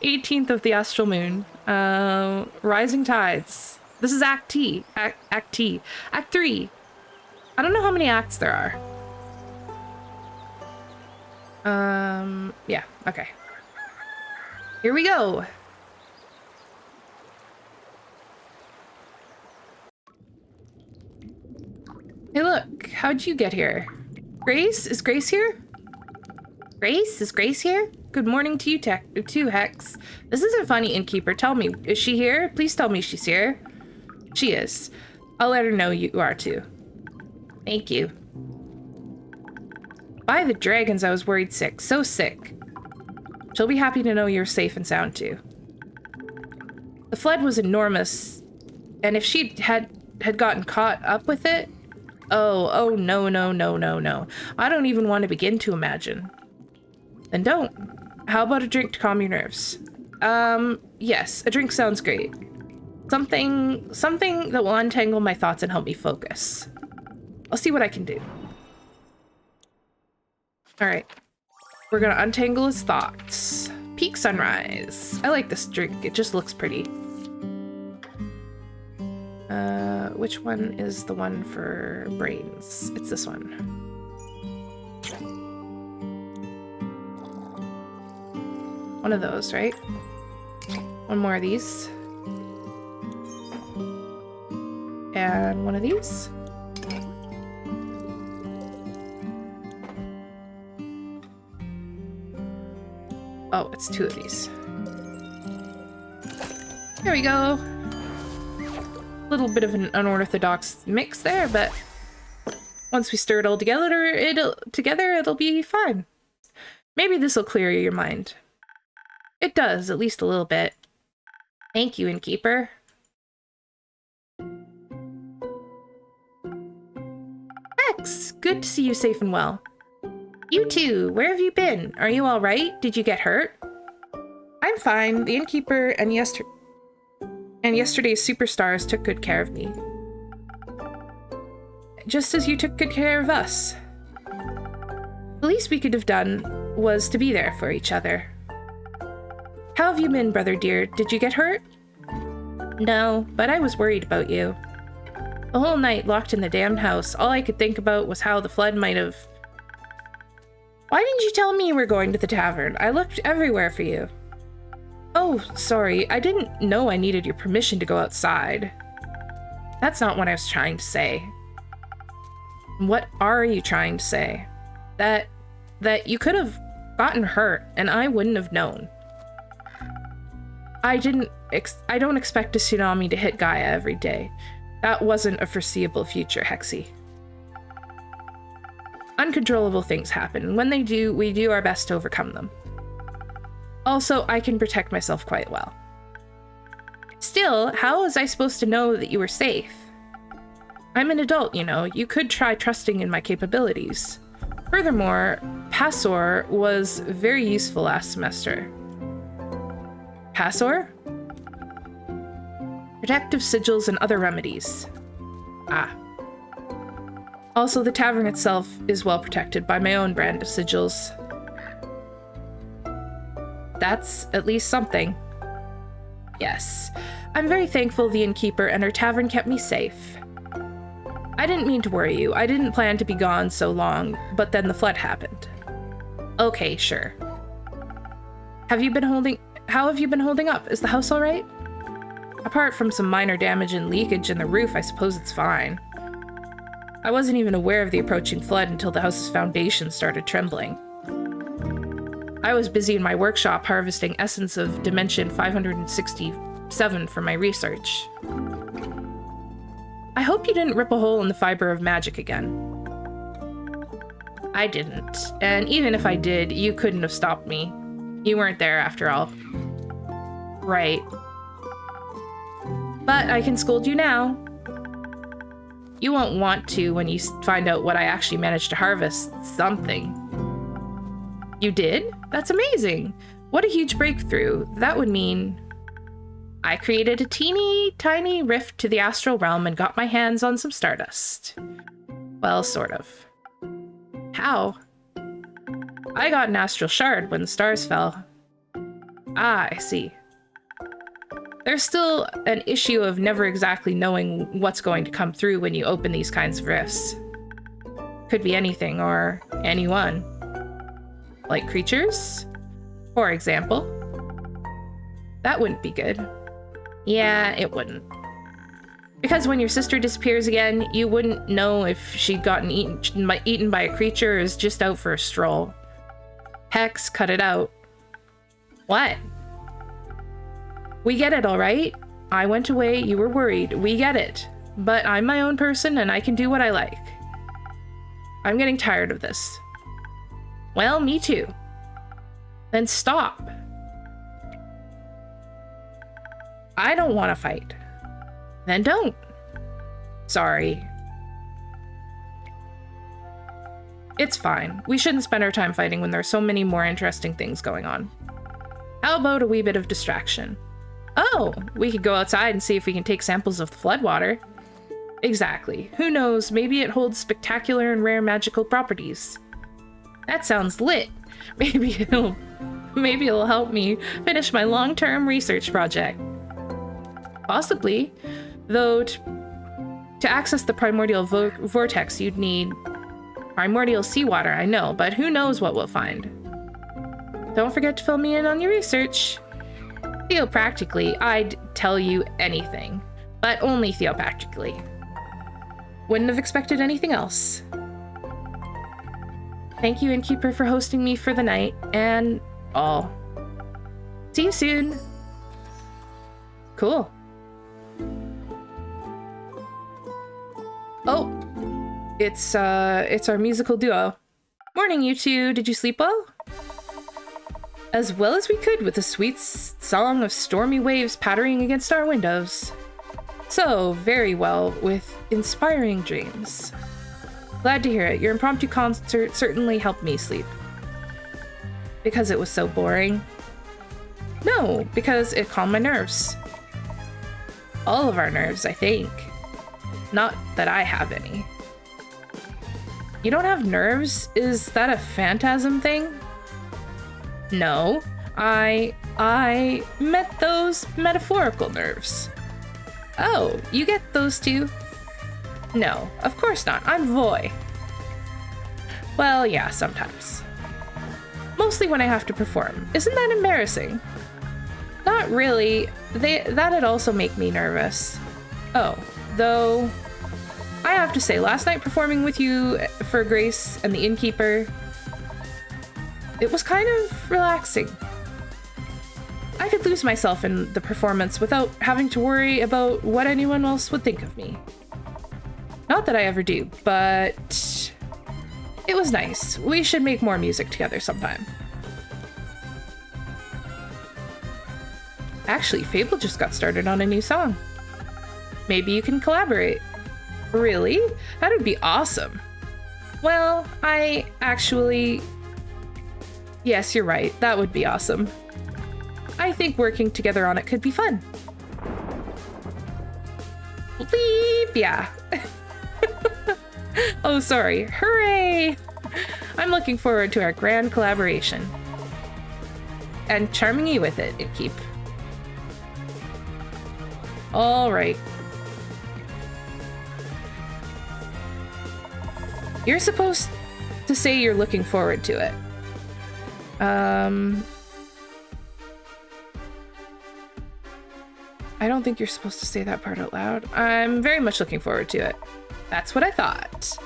18th of the astral moon. Rising tides. This is Act T. Act T. Act 3. I don't know how many acts there are. Yeah, okay. Here we go. Hey, look, how'd you get here? Grace? Is Grace here? Grace? Is Grace here? Good morning to you, too, Hex. This isn't funny, Innkeeper. Tell me, is she here? Please tell me she's here. She is. I'll let her know you are, too. Thank you. By the dragons, I was worried sick. So sick. She'll be happy to know you're safe and sound, too. The flood was enormous, and if she had gotten caught up with it... Oh, no. I don't even want to begin to imagine. Then don't. How about a drink to calm your nerves? Yes, a drink sounds great. Something that will untangle my thoughts and help me focus. I'll see what I can do. Alright. We're gonna untangle his thoughts. Peak sunrise. I like this drink. It just looks pretty. Which one is the one for brains? It's this one. One of those, right? One more of these. And one of these. Oh, it's two of these. There we go. Little bit of an unorthodox mix there, but once we stir it all together, it'll be fine. Maybe this will clear your mind. It does, at least a little bit. Thank you, Innkeeper. Hex, good to see you safe and well. You too. Where have you been? Are you all right? Did you get hurt? I'm fine. The Innkeeper and yesterday's superstars took good care of me. Just as you took good care of us. The least we could have done was to be there for each other. How have you been, brother dear? Did you get hurt? No, but I was worried about you. The whole night locked in the damned house, all I could think about was how the flood might have... Why didn't you tell me you were going to the tavern? I looked everywhere for you. Oh, sorry. I didn't know I needed your permission to go outside. That's not what I was trying to say. What are you trying to say? That you could have gotten hurt and I wouldn't have known. I don't expect a tsunami to hit Gaia every day. That wasn't a foreseeable future, Hexy. Uncontrollable things happen. When they do, we do our best to overcome them. Also, I can protect myself quite well. Still, how was I supposed to know that you were safe? I'm an adult, you know. You could try trusting in my capabilities. Furthermore, Passor was very useful last semester. Passor? Protective sigils and other remedies. Ah. Also, the tavern itself is well protected by my own brand of sigils. That's at least something. Yes. I'm very thankful the Innkeeper and her tavern kept me safe. I didn't mean to worry you. I didn't plan to be gone so long, but then the flood happened. Okay, sure. How have you been holding up? Is the house all right? Apart from some minor damage and leakage in the roof, I suppose it's fine. I wasn't even aware of the approaching flood until the house's foundation started trembling. I was busy in my workshop harvesting essence of Dimension 567 for my research. I hope you didn't rip a hole in the fiber of magic again. I didn't, and even if I did, you couldn't have stopped me. You weren't there after all. Right. But I can scold you now. You won't want to when you find out what I actually managed to harvest. Something. You did? That's amazing. What a huge breakthrough. That would mean I created a teeny tiny rift to the astral realm and got my hands on some stardust. Well, sort of. How? I got an astral shard when the stars fell. Ah, I see. There's still an issue of never exactly knowing what's going to come through when you open these kinds of rifts. Could be anything or anyone. Like creatures, for example. That wouldn't be good. Yeah, it wouldn't. Because when your sister disappears again, you wouldn't know if she'd gotten eaten by a creature or is just out for a stroll. Hex, cut it out. What? We get it, all right? I went away, you were worried. We get it. But I'm my own person and I can do what I like. I'm getting tired of this. Well, me too. Then stop. I don't want to fight. Then don't. Sorry. It's fine. We shouldn't spend our time fighting when there are so many more interesting things going on. How about a wee bit of distraction? Oh, we could go outside and see if we can take samples of the floodwater. Exactly. Who knows, maybe it holds spectacular and rare magical properties. That sounds lit. Maybe it'll help me finish my long-term research project. Possibly. Though to access the primordial vortex, you'd need primordial seawater, I know, but who knows what we'll find. Don't forget to fill me in on your research. Theopractically, I'd tell you anything, but only theopractically. Wouldn't have expected anything else. Thank you, Innkeeper, for hosting me for the night, and all. See you soon. Cool. Oh, it's our musical duo. Morning, you two. Did you sleep well? As well as we could with the sweet song of stormy waves pattering against our windows. So, very well, with inspiring dreams. Glad to hear it. Your impromptu concert certainly helped me sleep. Because it was so boring? No, because it calmed my nerves. All of our nerves, I think. Not that I have any. You don't have nerves? Is that a phantasm thing? No, I meant those metaphorical nerves. Oh, you get those too? No, of course not. I'm Voy. Well, yeah, sometimes. Mostly when I have to perform. Isn't that embarrassing? Not really. That'd also make me nervous. Oh, though, I have to say, last night performing with you for Grace and the Innkeeper, it was kind of relaxing. I could lose myself in the performance without having to worry about what anyone else would think of me. Not that I ever do, but it was nice. We should make more music together sometime. Actually, Fable just got started on a new song. Maybe you can collaborate. Really? That would be awesome. Well, yes, you're right. That would be awesome. I think working together on it could be fun. Bleep, yeah. Oh, sorry. Hooray! I'm looking forward to our grand collaboration. And charming you with it, Innkeep. All right. You're supposed to say you're looking forward to it. I don't think you're supposed to say that part out loud. I'm very much looking forward to it. That's what I thought.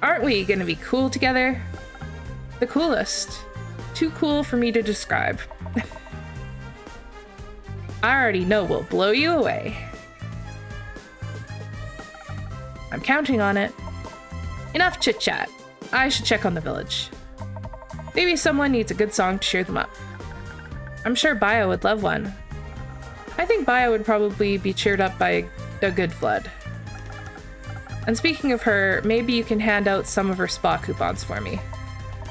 Aren't we gonna be cool together? The coolest. Too cool for me to describe. I already know we'll blow you away. I'm counting on it. Enough chit-chat. I should check on the village. Maybe someone needs a good song to cheer them up. I'm sure Baya would love one. I think Baya would probably be cheered up by a good flood. And speaking of her, maybe you can hand out some of her spa coupons for me.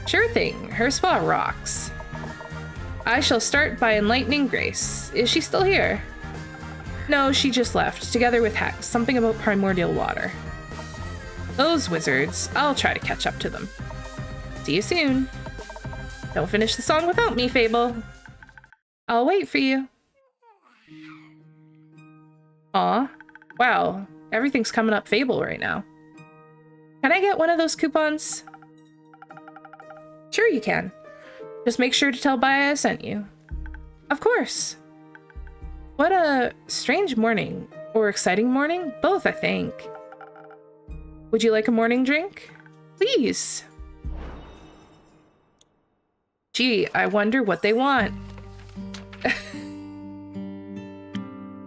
Sure thing, her spa rocks. I shall start by enlightening Grace. Is she still here? No, she just left, together with Hex, something about primordial water. Those wizards, I'll try to catch up to them. See you soon. Don't finish the song without me, Fable. I'll wait for you. Aw. Wow. Everything's coming up Fable right now. Can I get one of those coupons? Sure you can. Just make sure to tell Baya I sent you. Of course. What a strange morning. Or exciting morning? Both, I think. Would you like a morning drink? Please. Gee, I wonder what they want.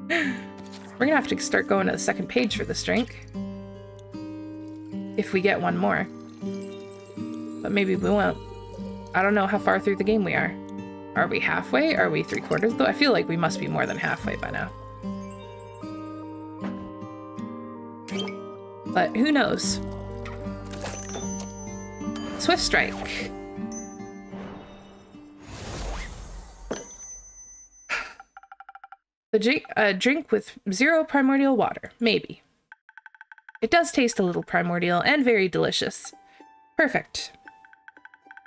We're gonna have to start going to the second page for this drink. If we get one more. But maybe we won't. I don't know how far through the game we are. Are we halfway? Are we 3/4? Though I feel like we must be more than halfway by now. But who knows? Swift Strike. A drink with 0 primordial water. Maybe. It does taste a little primordial and very delicious. Perfect.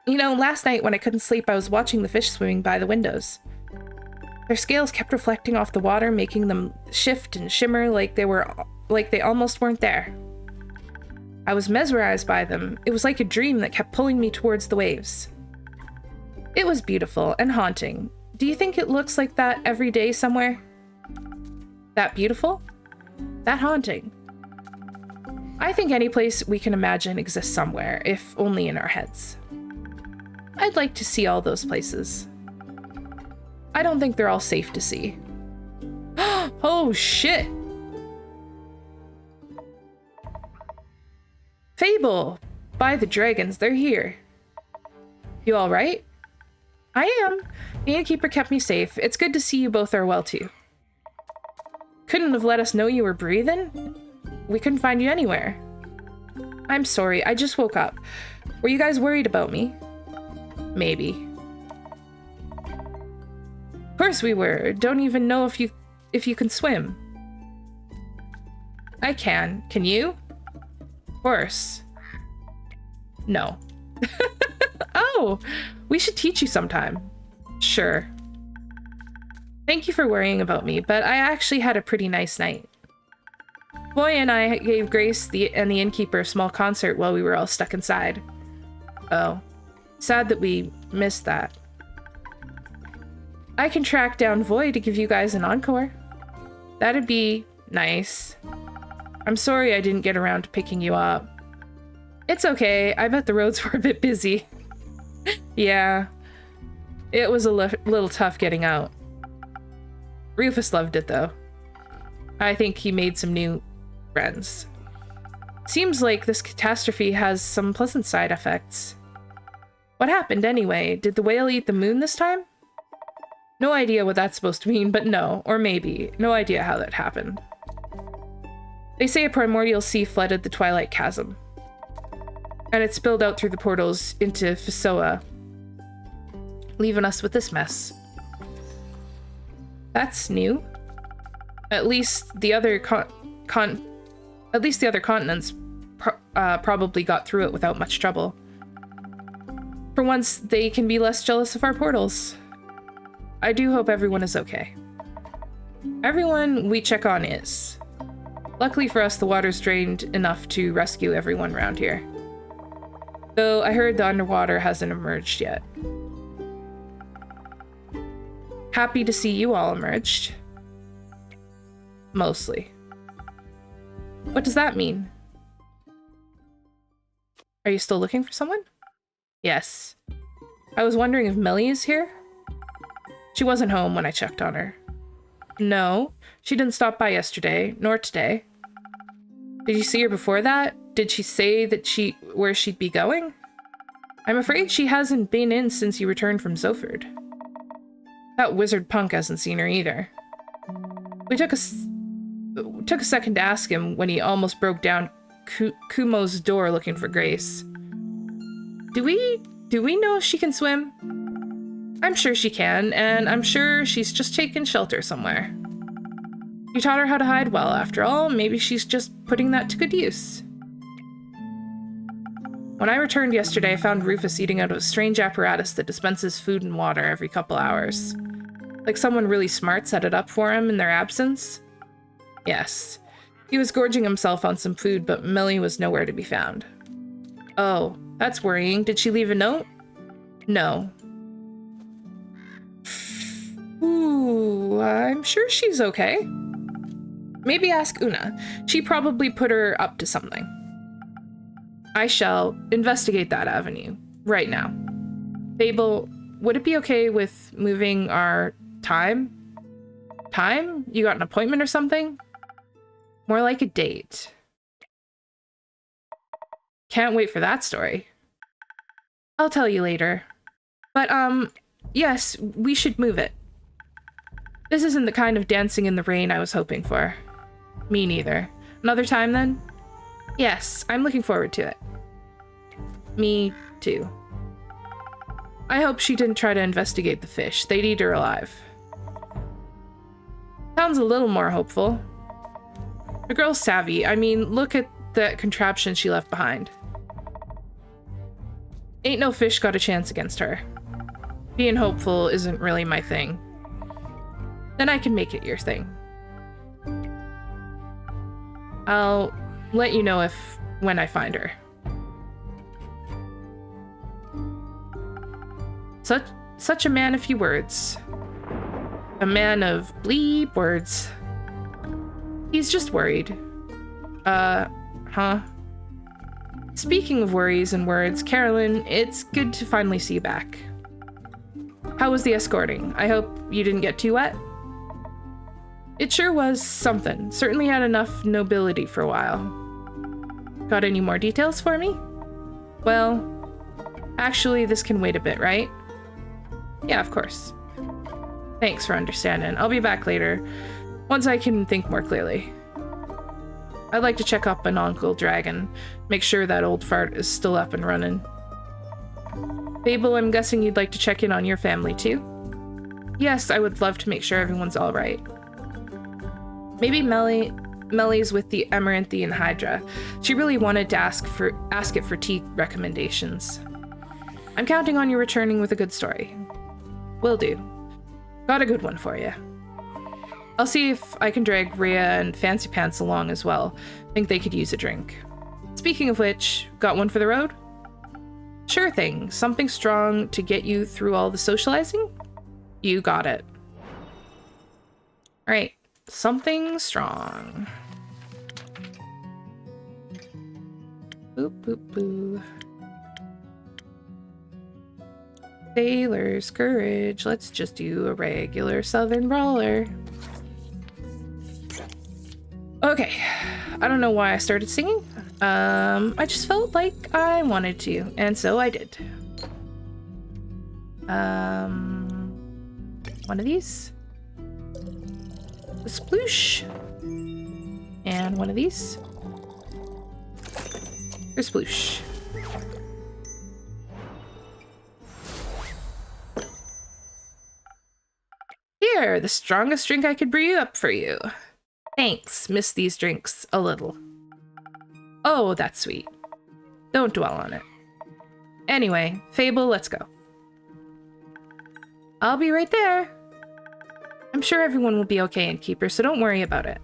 You know, last night when I couldn't sleep, I was watching the fish swimming by the windows. Their scales kept reflecting off the water, making them shift and shimmer like they almost weren't there. I was mesmerized by them. It was like a dream that kept pulling me towards the waves. It was beautiful and haunting. Do you think it looks like that every day somewhere? That beautiful? That haunting? I think any place we can imagine exists somewhere, if only in our heads. I'd like to see all those places. I don't think they're all safe to see. Oh shit! Fable! By the dragons, they're here. You alright? I am. The Innkeeper kept me safe. It's good to see you both are well too. Couldn't have let us know you were breathing? We couldn't find you anywhere. I'm sorry, I just woke up. Were you guys worried about me? Maybe. Of course we were. Don't even know if you can swim. I can. Can you? Of course. No. Oh, we should teach you sometime. Sure. Thank you for worrying about me, but I actually had a pretty nice night. Boy and I gave Grace and the Innkeeper a small concert while we were all stuck inside. Oh. Sad that we missed that. I can track down Void to give you guys an encore. That'd be nice. I'm sorry I didn't get around to picking you up. It's okay, I bet the roads were a bit busy. Yeah. It was a little tough getting out. Rufus loved it though. I think he made some new friends. Seems like this catastrophe has some pleasant side effects. What happened anyway? Did the whale eat the moon this time? No idea what that's supposed to mean, but no, or maybe. No idea how that happened. They say a primordial sea flooded the Twilight Chasm. And it spilled out through the portals into Fisoa, leaving us with this mess. That's new. At least the other continents probably got through it without much trouble. For once, they can be less jealous of our portals. I do hope everyone is okay. Everyone we check on is. Luckily for us, the water's drained enough to rescue everyone around here. Though I heard the underwater hasn't emerged yet. Happy to see you all emerged. Mostly. What does that mean? Are you still looking for someone? Yes. I was wondering if Millie is here? She wasn't home when I checked on her. No, she didn't stop by yesterday, nor today. Did you see her before that? Did she say that where she'd be going? I'm afraid she hasn't been in since you returned from Zoford. That wizard punk hasn't seen her either. We took a second to ask him when he almost broke down Kumo's door looking for Grace. Do we know if she can swim? I'm sure she can, and I'm sure she's just taken shelter somewhere. You taught her how to hide well, after all. Maybe she's just putting that to good use. When I returned yesterday, I found Rufus eating out of a strange apparatus that dispenses food and water every couple hours. Like someone really smart set it up for him in their absence? Yes. He was gorging himself on some food, but Millie was nowhere to be found. Oh, that's worrying. Did she leave a note? No. Ooh, I'm sure she's okay. Maybe ask Una. She probably put her up to something. I shall investigate that avenue right now. Fable, would it be okay with moving our time? Time? You got an appointment or something? More like a date. Can't wait for that story. I'll tell you later. But, yes, we should move it. This isn't the kind of dancing in the rain I was hoping for. Me neither. Another time, then? Yes, I'm looking forward to it. Me, too. I hope she didn't try to investigate the fish. They'd eat her alive. Sounds a little more hopeful. The girl's savvy. I mean, look at that contraption she left behind. Ain't no fish got a chance against her. Being hopeful isn't really my thing. Then I can make it your thing. I'll let you know when I find her. Such a man of few words. A man of bleep words. He's just worried. Huh? Speaking of worries and words, Caerlin, it's good to finally see you back. How was the escorting? I hope you didn't get too wet? It sure was something. Certainly had enough nobility for a while. Got any more details for me? Well, actually, this can wait a bit, right? Yeah, of course. Thanks for understanding. I'll be back later, once I can think more clearly. I'd like to check up on Uncle Dragon, make sure that old fart is still up and running. Fable, I'm guessing you'd like to check in on your family too? Yes, I would love to make sure everyone's all right. Maybe Mellie's with the Emeranthian Hydra. She really wanted to ask it for tea recommendations. I'm counting on you returning with a good story. Will do. Got a good one for you. I'll see if I can drag Rhea and Fancy Pants along as well. Think they could use a drink. Speaking of which, got one for the road? Sure thing. Something strong to get you through all the socializing? You got it. All right. Something strong. Boop, boop, boo. Sailor's courage. Let's just do a regular southern brawler. Okay. I don't know why I started singing. I just felt like I wanted to, and so I did. One of these. A sploosh. And one of these. A sploosh. Here, the strongest drink I could brew up for you. Thanks, miss these drinks a little. Oh, that's sweet. Don't dwell on it. Anyway, Fable, let's go. I'll be right there. I'm sure everyone will be okay, Innkeeper, so don't worry about it.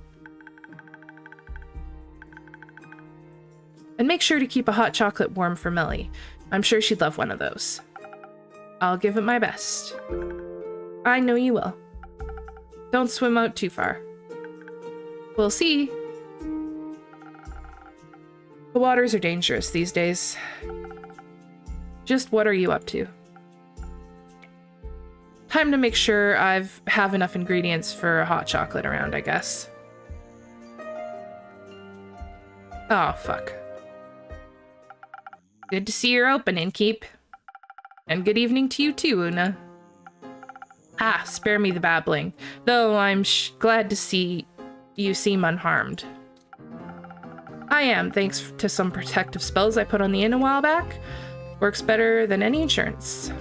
And make sure to keep a hot chocolate warm for Millie. I'm sure she'd love one of those. I'll give it my best. I know you will. Don't swim out too far. We'll see. The waters are dangerous these days. Just what are you up to? Time to make sure have enough ingredients for a hot chocolate around, I guess. Oh, fuck. Good to see you're open, Innkeep. And good evening to you too, Una. Ah, spare me the babbling. Though I'm glad to see you seem unharmed. I am, thanks to some protective spells I put on the inn a while back. Works better than any insurance.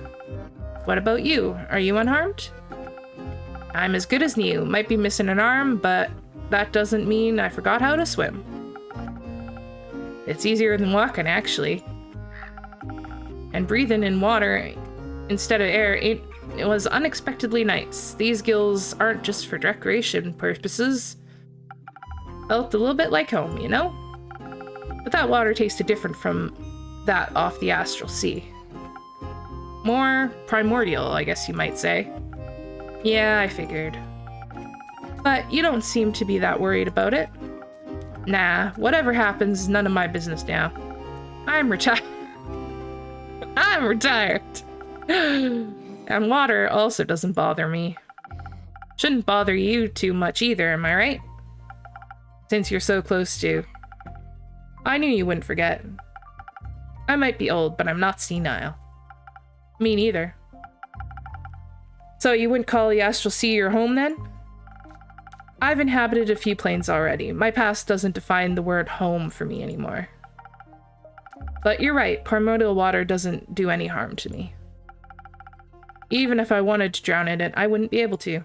What about you? Are you unharmed? I'm as good as new. Might be missing an arm, but that doesn't mean I forgot how to swim. It's easier than walking, actually. And breathing in water instead of air ain't It was unexpectedly nice. These gills aren't just for recreation purposes. Felt a little bit like home, you know? But that water tasted different from that off the Astral Sea. More primordial, I guess you might say. Yeah, I figured. But you don't seem to be that worried about it. Nah, whatever happens is none of my business now. I'm retired. I'm retired. And water also doesn't bother me. Shouldn't bother you too much either, am I right? Since you're so close to. I knew you wouldn't forget. I might be old, but I'm not senile. Me neither. So you wouldn't call the Astral Sea your home then? I've inhabited a few planes already. My past doesn't define the word home for me anymore. But you're right, primordial water doesn't do any harm to me. Even if I wanted to drown in it, I wouldn't be able to.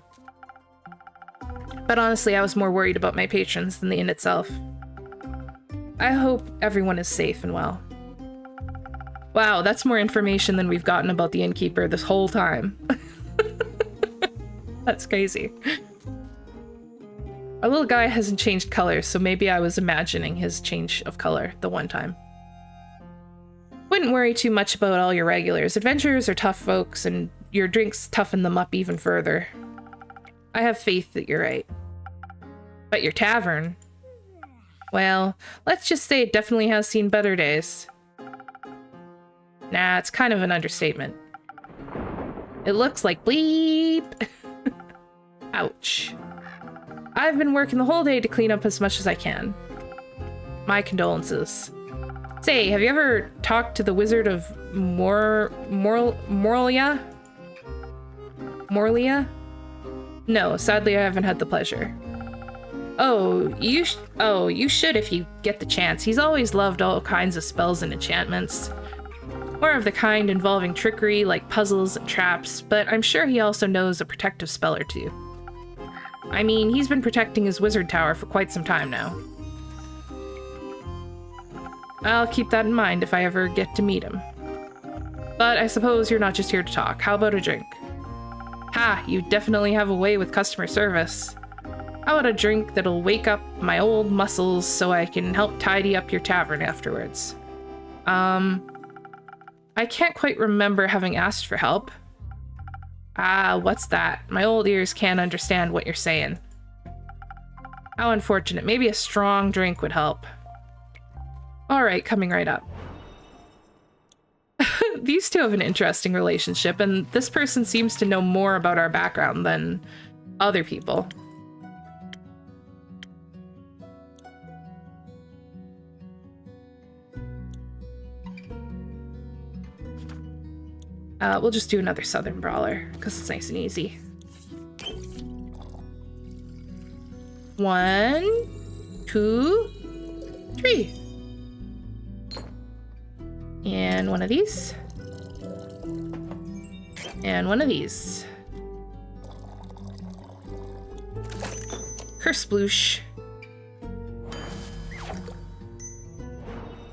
But honestly, I was more worried about my patrons than the inn itself. I hope everyone is safe and well. Wow, that's more information than we've gotten about the Innkeeper this whole time. That's crazy. Our little guy hasn't changed color, so maybe I was imagining his change of color the one time. Wouldn't worry too much about all your regulars. Adventurers are tough folks, and your drinks toughen them up even further. I have faith that you're right. But your tavern... well, let's just say it definitely has seen better days. Nah, it's kind of an understatement. It looks like bleep. Ouch. I've been working the whole day to clean up as much as I can. My condolences. Say, have you ever talked to the Wizard of Morlia? No, sadly I haven't had the pleasure. Oh, you should if you get the chance. He's always loved all kinds of spells and enchantments. More of the kind involving trickery, like puzzles and traps, but I'm sure he also knows a protective spell or two. I mean, he's been protecting his wizard tower for quite some time now. I'll keep that in mind if I ever get to meet him. But I suppose you're not just here to talk. How about a drink? Ha, you definitely have a way with customer service. How about a drink that'll wake up my old muscles so I can help tidy up your tavern afterwards? I can't quite remember having asked for help. Ah, what's that? My old ears can't understand what you're saying. How unfortunate. Maybe a strong drink would help. Alright, coming right up. These two have an interesting relationship, and this person seems to know more about our background than other people. We'll just do another Southern Brawler, because it's nice and easy. 1, 2, 3. And one of these. And one of these. Kersploosh.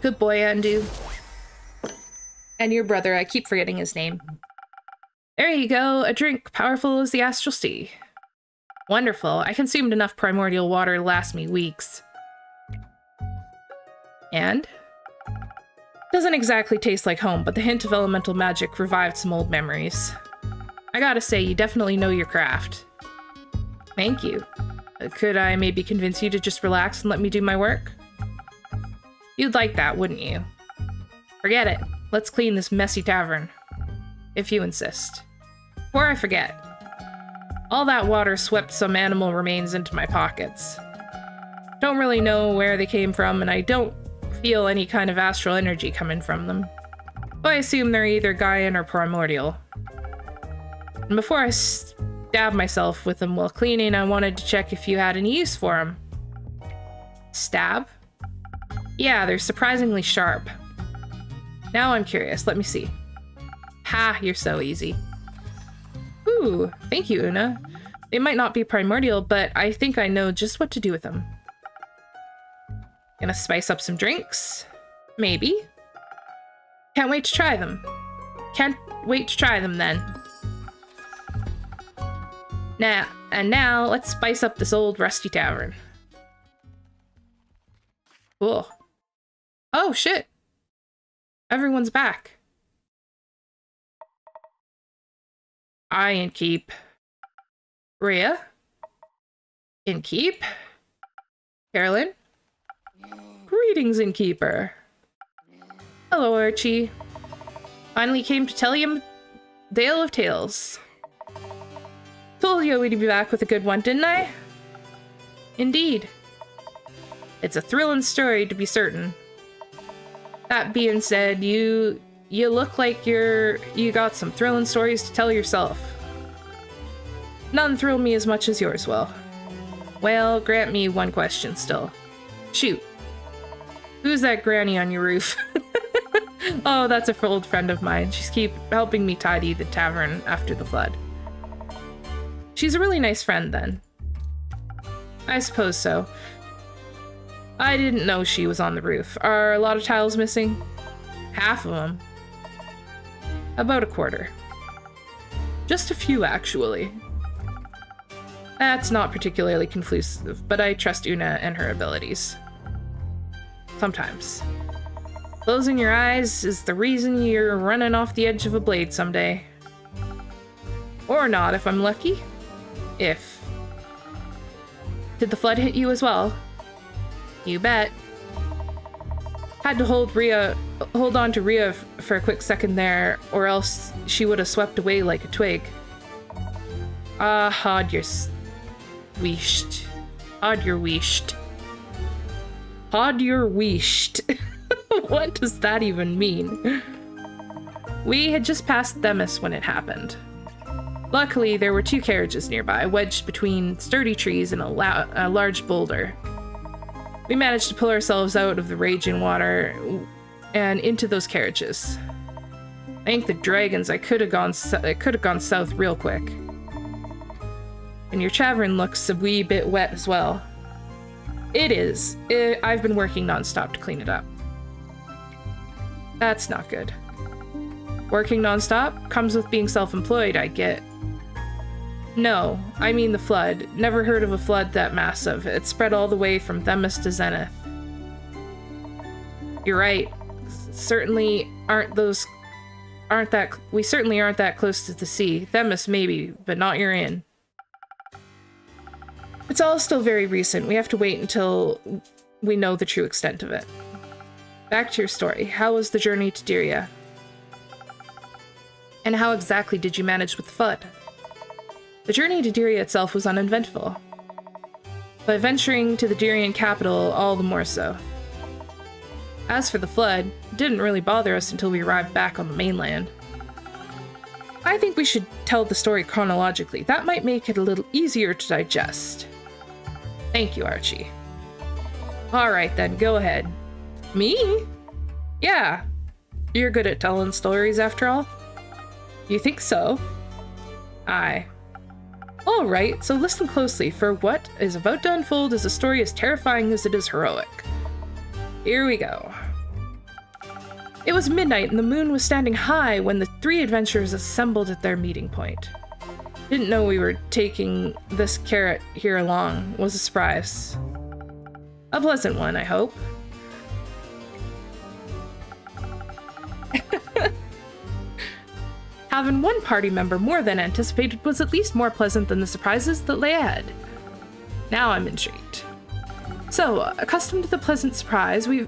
Good boy, Undo. And your brother, I keep forgetting his name. There you go, a drink powerful as the Astral Sea. Wonderful, I consumed enough primordial water to last me weeks. And? Doesn't exactly taste like home, but the hint of elemental magic revived some old memories. I gotta say, you definitely know your craft. Thank you. Could I maybe convince you to just relax and let me do my work? You'd like that, wouldn't you? Forget it. Let's clean this messy tavern. If you insist. Before I forget. All that water swept some animal remains into my pockets. Don't really know where they came from, and I don't feel any kind of astral energy coming from them. So I assume they're either Gaian or primordial. And before I stab myself with them while cleaning, I wanted to check if you had any use for them. Stab? Yeah, they're surprisingly sharp. Now I'm curious, let me see. Ha, you're so easy. Ooh, thank you, Una. They might not be primordial, but I think I know just what to do with them. Gonna spice up some drinks? Maybe. Can't wait to try them. Can't wait to try them then. Now, let's spice up this old rusty tavern. Cool. Oh, shit. Everyone's back. I Innkeep. Rhea? Innkeep? Caerlin? Greetings, Innkeeper. Hello, Archie. Finally came to tell you a tale of tales. Told you we'd be back with a good one, didn't I? Indeed. It's a thrilling story, to be certain. That being said, you look like you got some thrilling stories to tell yourself. None thrill me as much as yours will. Well, grant me one question still. Shoot. Who's that granny on your roof? Oh, that's an old friend of mine. She's keep helping me tidy the tavern after the flood. She's a really nice friend, then. I suppose so. I didn't know she was on the roof. Are a lot of tiles missing? Half of them. About a quarter. Just a few, actually. That's not particularly conclusive, but I trust Una and her abilities. Sometimes. Closing your eyes is the reason you're running off the edge of a blade someday. Or not, if I'm lucky. If. Did the flood hit you as well? You bet. Had to hold on to Rhea for a quick second there, or else she would have swept away like a twig. Had your wished. Had your wished. Had your wished. What does that even mean? We had just passed Themis when it happened. Luckily, there were two carriages nearby, wedged between sturdy trees and a large boulder. We managed to pull ourselves out of the raging water and into those carriages. Thank the dragons, I could have gone south real quick. And your tavern looks a wee bit wet as well. It is. I've been working nonstop to clean it up. That's not good. Working nonstop comes with being self-employed, I get. No, I mean the flood. Never heard of a flood that massive. It spread all the way from Themis to Zenith. You're right. We certainly aren't that close to the sea. Themis maybe, but not your inn. It's all still very recent. We have to wait until we know the true extent of it. Back to your story. How was the journey to Diria? And how exactly did you manage with the flood? The journey to Diria itself was uneventful, but venturing to the Dirian capital all the more so. As for the flood, it didn't really bother us until we arrived back on the mainland. I think we should tell the story chronologically. That might make it a little easier to digest. Thank you, Archie. Alright then, go ahead. Me? Yeah. You're good at telling stories after all? You think so? Aye. Alright, so listen closely, for what is about to unfold is a story as terrifying as it is heroic. Here we go. It was midnight and the moon was standing high when the three adventurers assembled at their meeting point. Didn't know we were taking this carrot here along. Was a surprise. A pleasant one, I hope. Having one party member more than anticipated was at least more pleasant than the surprises that lay ahead. Now I'm intrigued. So, accustomed to the pleasant surprise, we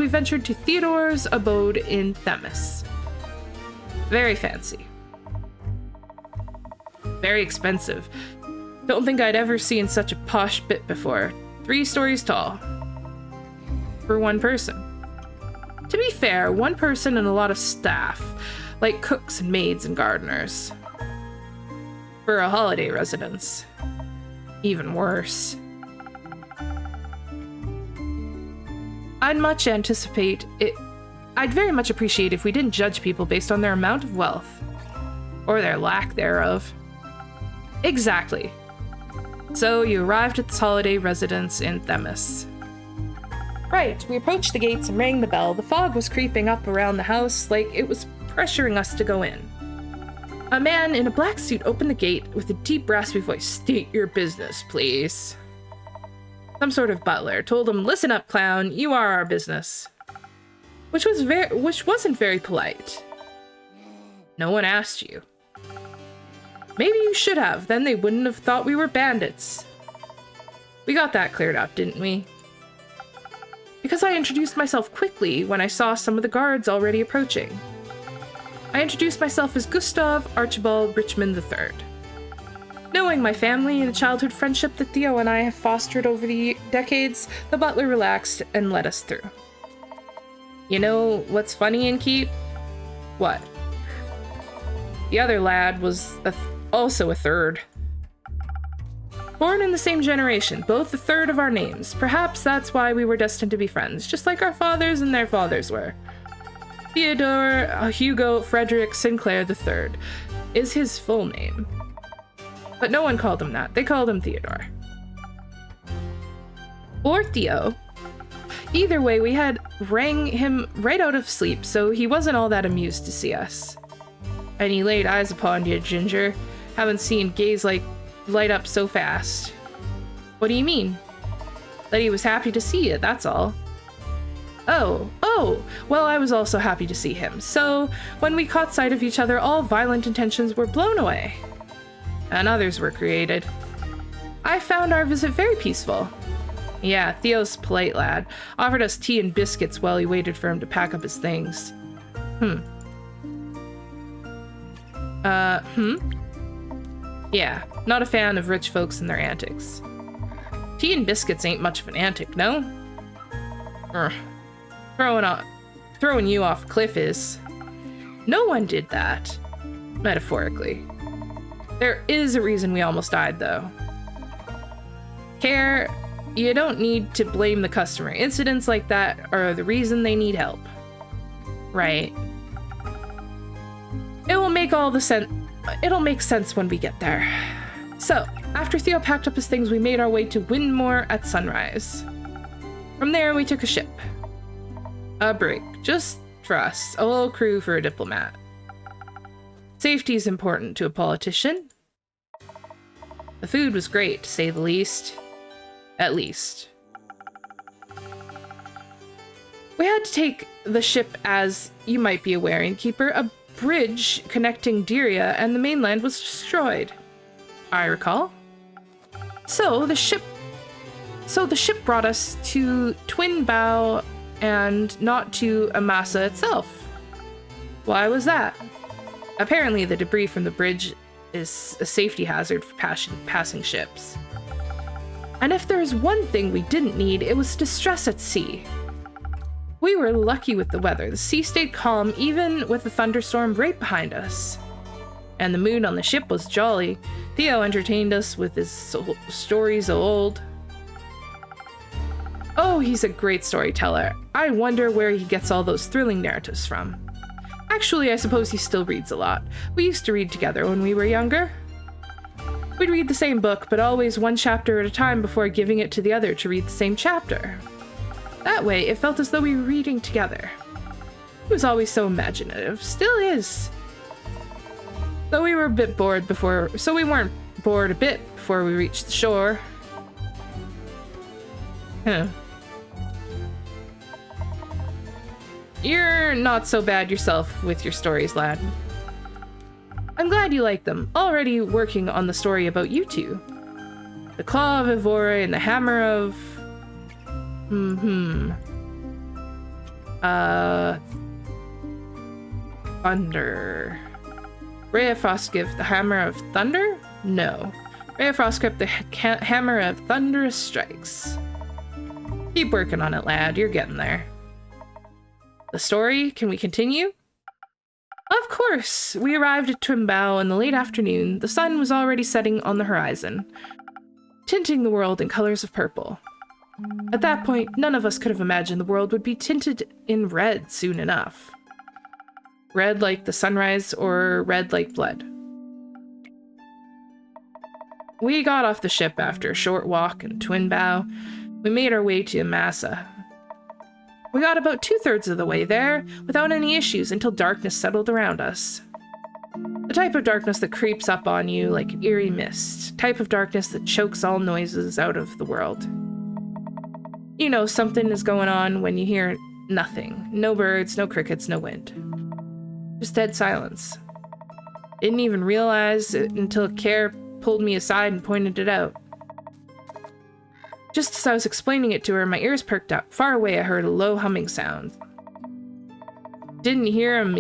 ventured to Theodore's abode in Themis. Very fancy. Very expensive. Don't think I'd ever seen such a posh bit before. 3 stories tall. For one person. To be fair, one person and a lot of staff, like cooks and maids and gardeners. For a holiday residence. Even worse. I'd very much appreciate if we didn't judge people based on their amount of wealth. Or their lack thereof. Exactly. So you arrived at this holiday residence in Themis. Right, we approached the gates and rang the bell. The fog was creeping up around the house like it was pressuring us to go in. A man in a black suit opened the gate with a deep, raspy voice. "State your business, please." Some sort of butler told him, "Listen up, clown, you are our business." Which wasn't very polite. "No one asked you." "Maybe you should have, then they wouldn't have thought we were bandits." We got that cleared up, didn't we? Because I introduced myself quickly when I saw some of the guards already approaching. I introduced myself as Gustav Archibald Richmond III. Knowing my family and the childhood friendship that Theo and I have fostered over the decades, the butler relaxed and let us through. "You know what's funny, Innkeep?" "What?" "The other lad was also a third. Born in the same generation, both a third of our names. Perhaps that's why we were destined to be friends, just like our fathers and their fathers were. Theodore Hugo Frederick Sinclair III is his full name. But no one called him that. They called him Theodore. Or Theo. Either way, we had rang him right out of sleep, so he wasn't all that amused to see us. And he laid eyes upon you, Ginger. Haven't seen gaze light up so fast." "What do you mean?" "That he was happy to see you, that's all." Oh, well, I was also happy to see him. So, when we caught sight of each other, all violent intentions were blown away. And others were created. I found our visit very peaceful. Yeah, Theo's a polite lad. Offered us tea and biscuits while he waited for him to pack up his things. Yeah, not a fan of rich folks and their antics. Tea and biscuits ain't much of an antic, no? Throwing you off a cliff is. No one did that. Metaphorically. There is a reason we almost died, though. Care, you don't need to blame the customer. Incidents like that are the reason they need help. Right. It'll make sense when we get there. So, after Theo packed up his things, we made our way to Windmore at sunrise. From there, we took a ship. A brig, just for us, a little crew for a diplomat. Safety is important to a politician. The food was great, to say the least. At least. We had to take the ship as, you might be aware, Innkeeper, a bridge connecting Diria and the mainland was destroyed. I recall. So the ship brought us to Twin Bow and not to Amasa itself. Why was that? Apparently the debris from the bridge is a safety hazard for passing ships. And if there's one thing we didn't need, it was distress at sea. We were lucky with the weather. The sea stayed calm, even with a thunderstorm right behind us. And the mood on the ship was jolly. Theo entertained us with his stories of old. Oh, he's a great storyteller. I wonder where he gets all those thrilling narratives from. Actually, I suppose he still reads a lot. We used to read together when we were younger. We'd read the same book, but always one chapter at a time before giving it to the other to read the same chapter. That way, it felt as though we were reading together. He was always so imaginative. Still is. Though we were a bit bored before, so we weren't bored a bit before we reached the shore. You're not so bad yourself with your stories, lad. I'm glad you like them. Already working on the story about you two. The Claw of Evora and the Hammer of... Thunder. Ray of Frostgift, the Hammer of Thunder? No. Ray of Frostgift, the Hammer of Thunderous Strikes. Keep working on it, lad. You're getting there. The story? Can we continue? Of course! We arrived at Twinbow in the late afternoon. The sun was already setting on the horizon, tinting the world in colors of purple. At that point, none of us could have imagined the world would be tinted in red soon enough. Red like the sunrise, or red like blood. We got off the ship after a short walk in Twinbow. We made our way to Amasa. We got about 2/3 of the way there, without any issues until darkness settled around us. The type of darkness that creeps up on you like an eerie mist. Type of darkness that chokes all noises out of the world. You know something is going on when you hear nothing. No birds, no crickets, no wind. Just dead silence. Didn't even realize it until Care pulled me aside and pointed it out. Just as I was explaining it to her, my ears perked up. Far away, I heard a low humming sound. Didn't hear him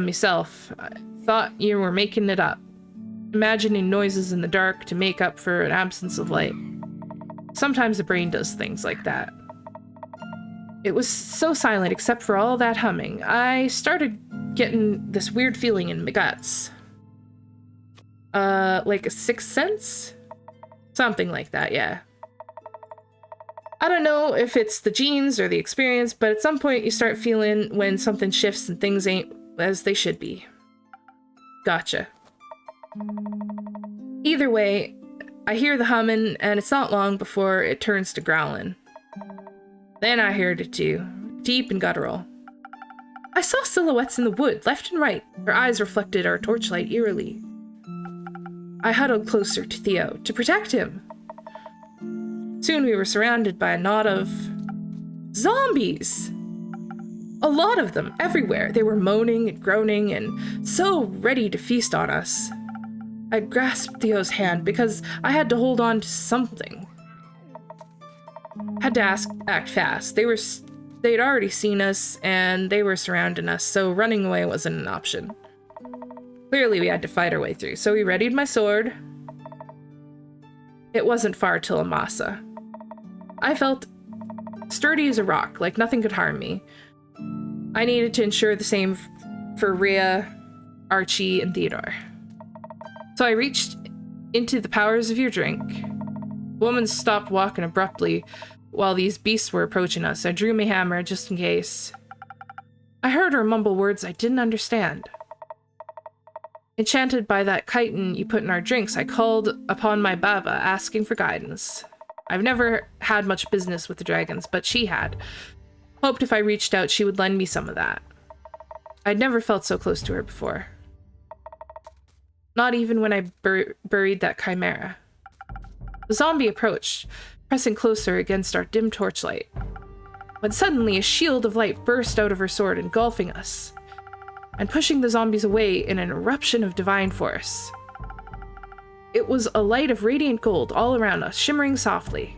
myself. I thought you were making it up. Imagining noises in the dark to make up for an absence of light. Sometimes the brain does things like that. It was so silent except for all that humming. I started getting this weird feeling in my guts. Like a sixth sense? Something like that, yeah. I don't know if it's the genes or the experience, but at some point you start feeling when something shifts and things ain't as they should be. Gotcha. Either way, I hear the humming, and it's not long before it turns to growling. Then I heard it too, deep and guttural. I saw silhouettes in the wood, left and right. Her eyes reflected our torchlight eerily. I huddled closer to Theo to protect him. Soon we were surrounded by a knot of zombies. A lot of them, everywhere. They were moaning and groaning and so ready to feast on us. I grasped Theo's hand because I had to hold on to something. Had to act fast. They'd already seen us and they were surrounding us, so running away wasn't an option. Clearly we had to fight our way through, so we readied my sword. It wasn't far till Amasa. I felt sturdy as a rock, like nothing could harm me. I needed to ensure the same for Rhea, Archie, and Theodore. So I reached into the powers of your drink. The woman stopped walking abruptly while these beasts were approaching us. I drew my hammer just in case. I heard her mumble words I didn't understand. Enchanted by that chitin you put in our drinks, I called upon my Baba, asking for guidance. I've never had much business with the dragons, but she had. Hoped if I reached out, she would lend me some of that. I'd never felt so close to her before. Not even when I buried that chimera. The zombie approached, pressing closer against our dim torchlight. When suddenly a shield of light burst out of her sword, engulfing us, and pushing the zombies away in an eruption of divine force. It was a light of radiant gold all around us, shimmering softly.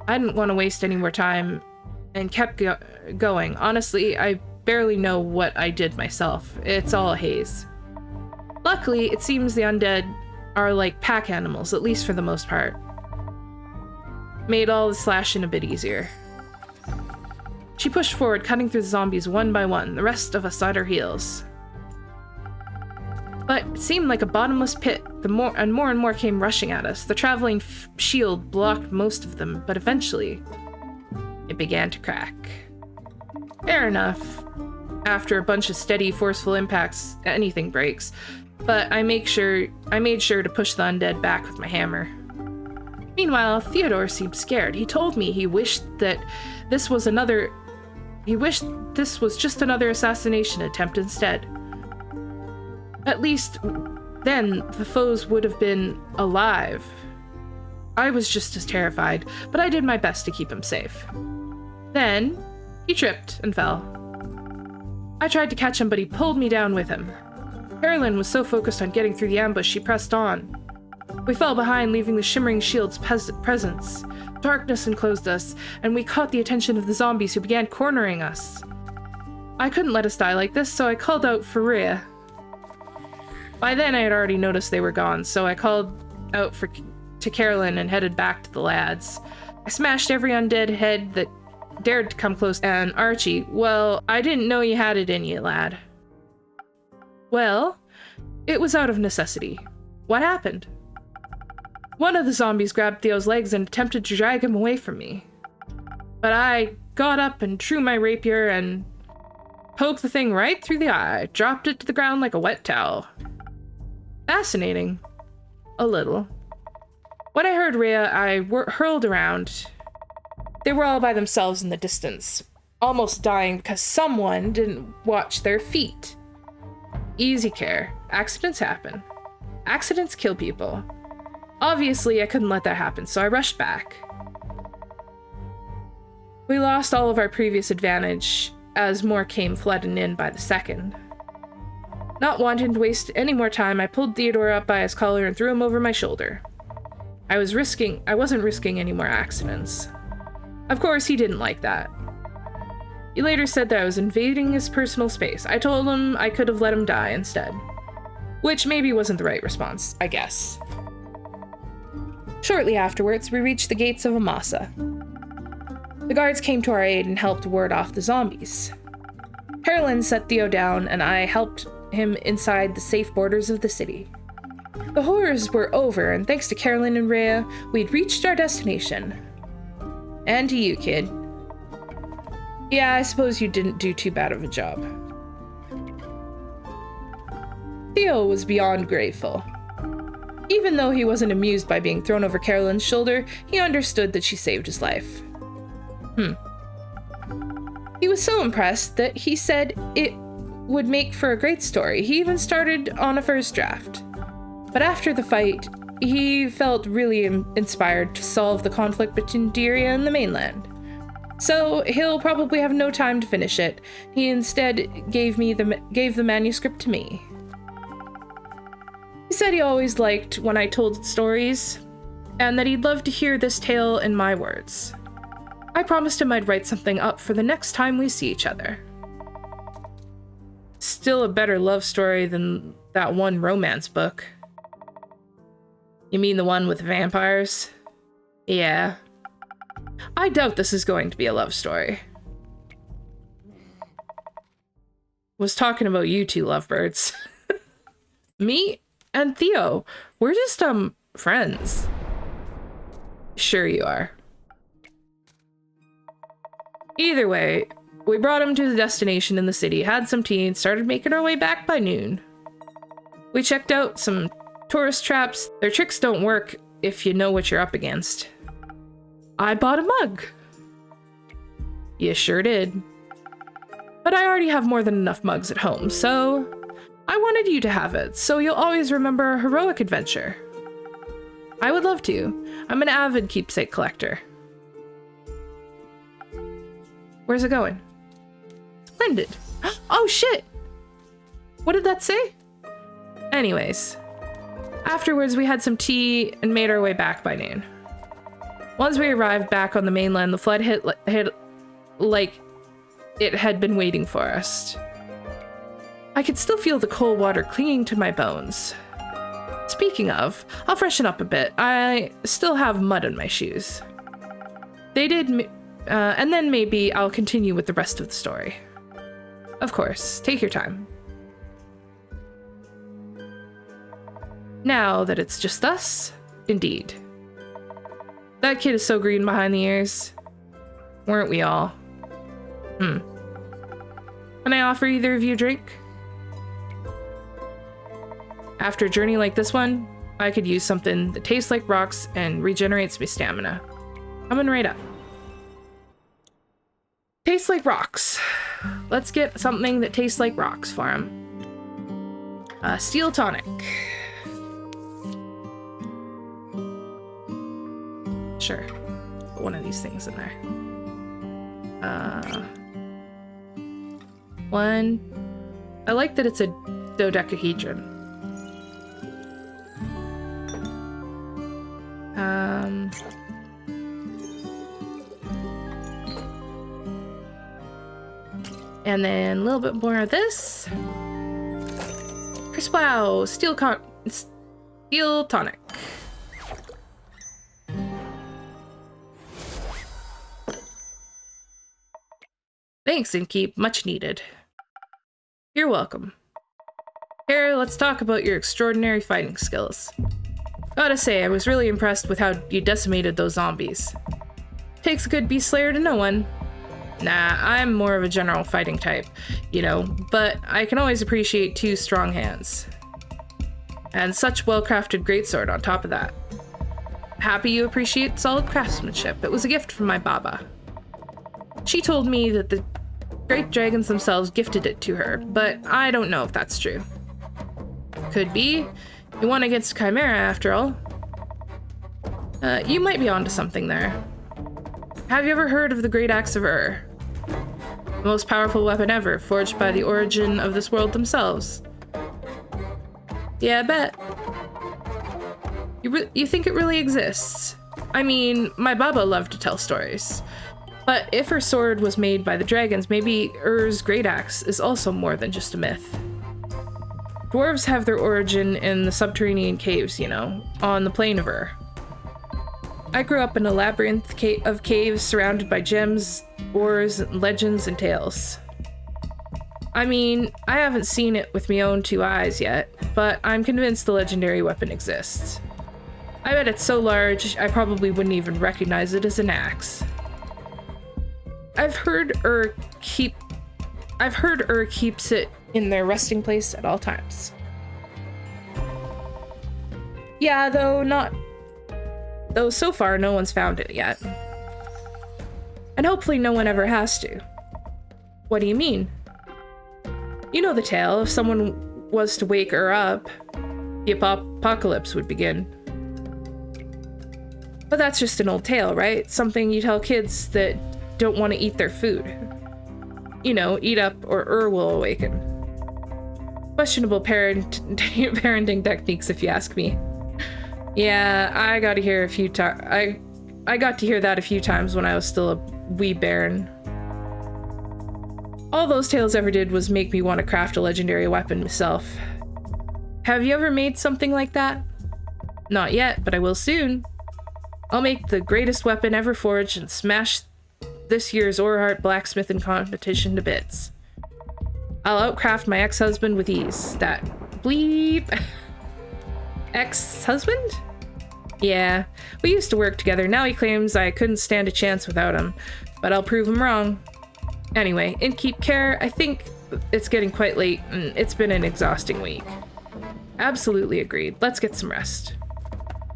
I didn't want to waste any more time and kept going. Honestly, I barely know what I did myself. It's all a haze. Luckily, it seems the undead are like pack animals, at least for the most part. Made all the slashing a bit easier. She pushed forward, cutting through the zombies one by one, the rest of us at her heels. But it seemed like a bottomless pit. More and more came rushing at us. The traveling shield blocked most of them, but eventually, it began to crack. Fair enough. After a bunch of steady, forceful impacts, anything breaks. But I made sure to push the undead back with my hammer. Meanwhile, Theodore seemed scared. He told me he wished this was just another assassination attempt instead. At least then the foes would have been alive. I was just as terrified, but I did my best to keep him safe. Then he tripped and fell. I tried to catch him, but he pulled me down with him. Caerlin was so focused on getting through the ambush, she pressed on. We fell behind, leaving the shimmering shield's presence. Darkness enclosed us, and we caught the attention of the zombies who began cornering us. I couldn't let us die like this, so I called out for Rhea. By then I had already noticed they were gone, so I called out to Caerlin and headed back to the lads. I smashed every undead head that dared to come close, and Archie, well, I didn't know you had it in you, lad. Well, it was out of necessity. What happened? One of the zombies grabbed Theo's legs and attempted to drag him away from me. But I got up and drew my rapier and poked the thing right through the eye, dropped it to the ground like a wet towel. Fascinating. A little. When I heard Rhea, I hurled around. They were all by themselves in the distance. almost dying because someone didn't watch their feet. Easy care. Accidents happen. Accidents kill people. Obviously, I couldn't let that happen, so I rushed back. We lost all of our previous advantage as more came flooding in by the second. Not wanting to waste any more time, I pulled Theodore up by his collar and threw him over my shoulder. I wasn't risking any more accidents. Of course, he didn't like that. He later said that I was invading his personal space. I told him I could have let him die instead. Which maybe wasn't the right response, I guess. Shortly afterwards, we reached the gates of Amasa. The guards came to our aid and helped ward off the zombies. Caerlin set Theo down, and I helped him inside the safe borders of the city. The horrors were over, and thanks to Caerlin and Rhea, we'd reached our destination. And to you, kid. Yeah, I suppose you didn't do too bad of a job. Theo was beyond grateful. Even though he wasn't amused by being thrown over Caerlin's shoulder, he understood that she saved his life. He was so impressed that he said it would make for a great story. He even started on a first draft. But after the fight, he felt really inspired to solve the conflict between Dyria and the mainland. So he'll probably have no time to finish it. He instead gave the manuscript to me. He said he always liked when I told stories, and that he'd love to hear this tale in my words. I promised him I'd write something up for the next time we see each other. Still a better love story than that one romance book. You mean the one with vampires? Yeah. I doubt this is going to be a love story. Was talking about you two lovebirds. Me and Theo, we're just, friends. Sure you are. Either way, we brought him to the destination in the city, had some tea, and started making our way back by noon. We checked out some tourist traps. Their tricks don't work if you know what you're up against. I bought a mug. You sure did. But I already have more than enough mugs at home, so I wanted you to have it, so you'll always remember a heroic adventure. I would love to. I'm an avid keepsake collector. Where's it going? Splendid. Oh shit! What did that say? Anyways, afterwards we had some tea and made our way back by noon. Once we arrived back on the mainland, the flood hit like it had been waiting for us. I could still feel the cold water clinging to my bones. Speaking of, I'll freshen up a bit. I still have mud on my shoes. They did, and then maybe I'll continue with the rest of the story. Of course, take your time. Now that it's just us, indeed. That kid is so green behind the ears. Weren't we all? Can I offer either of you a drink? After a journey like this one, I could use something that tastes like rocks and regenerates my stamina. Coming right up. Tastes like rocks. Let's get something that tastes like rocks for him. Steel tonic. Sure. Put one of these things in there. One. I like that it's a dodecahedron. And then a little bit more of this. Crisp wow, steel tonic. Thanks, Innkeep. Much needed. You're welcome. Here, let's talk about your extraordinary fighting skills. Gotta say, I was really impressed with how you decimated those zombies. Takes a good beast slayer to know one. Nah, I'm more of a general fighting type, you know, but I can always appreciate two strong hands. And such well-crafted greatsword on top of that. Happy you appreciate solid craftsmanship. It was a gift from my Baba. She told me that the great dragons themselves gifted it to her, but I don't know if that's true. Could be. You won against Chimera, after all. You might be onto something there. Have you ever heard of the Great Axe of Ur? The most powerful weapon ever, forged by the origin of this world themselves. Yeah, I bet. You think it really exists? I mean, my Baba loved to tell stories. But if her sword was made by the dragons, maybe Ur's great axe is also more than just a myth. Dwarves have their origin in the subterranean caves, you know, on the plane of Ur. I grew up in a labyrinth of caves surrounded by gems, ores, legends, and tales. I mean, I haven't seen it with my own two eyes yet, but I'm convinced the legendary weapon exists. I bet it's so large, I probably wouldn't even recognize it as an axe. I've heard Ur keeps it in their resting place at all times. Yeah, though so far no one's found it yet. And hopefully no one ever has to. What do you mean? You know the tale. If someone was to wake Ur up, the apocalypse would begin. But that's just an old tale, right? Something you tell kids that don't want to eat their food. You know, eat up or Ur will awaken. Questionable parenting techniques, if you ask me. Yeah, I got to hear a few times. I got to hear that a few times when I was still a wee bairn. All those tales ever did was make me want to craft a legendary weapon myself. Have you ever made something like that? Not yet, but I will soon. I'll make the greatest weapon ever forged and smash this year's Orhart blacksmithing competition to bits. I'll outcraft my ex-husband with ease. That bleep. Ex-husband? Yeah, we used to work together. Now he claims I couldn't stand a chance without him, but I'll prove him wrong. Anyway, Innkeeper, I think it's getting quite late and it's been an exhausting week. Absolutely agreed. Let's get some rest.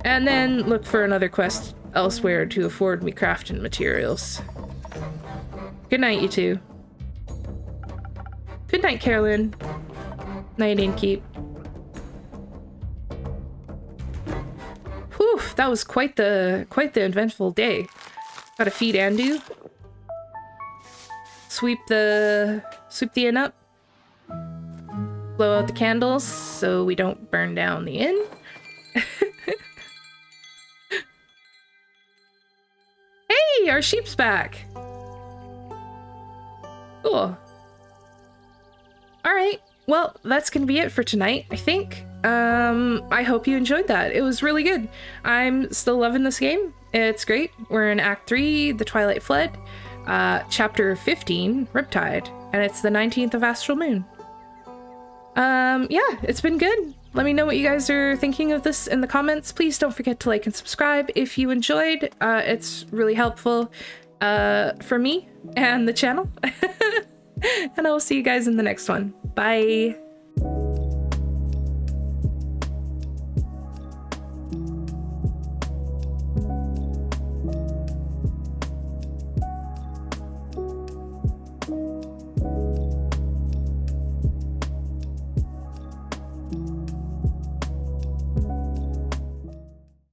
And then look for another quest elsewhere to afford me crafting materials. Good night, you two. Good night, Caerlin. Night, Innkeep. Whew, that was quite the eventful day. Gotta feed Andu. Sweep the inn up. Blow out the candles so we don't burn down the inn. Hey, our sheep's back. Cool. Alright, well, that's gonna be it for tonight, I think. I hope you enjoyed that. It was really good. I'm still loving this game. It's great. We're in Act 3, The Twilight Fled, Chapter 15, Riptide, and it's the 19th of Astral Moon. Yeah, it's been good. Let me know what you guys are thinking of this in the comments. Please don't forget to like and subscribe if you enjoyed. It's really helpful for me and the channel. And I will see you guys in the next one. Bye.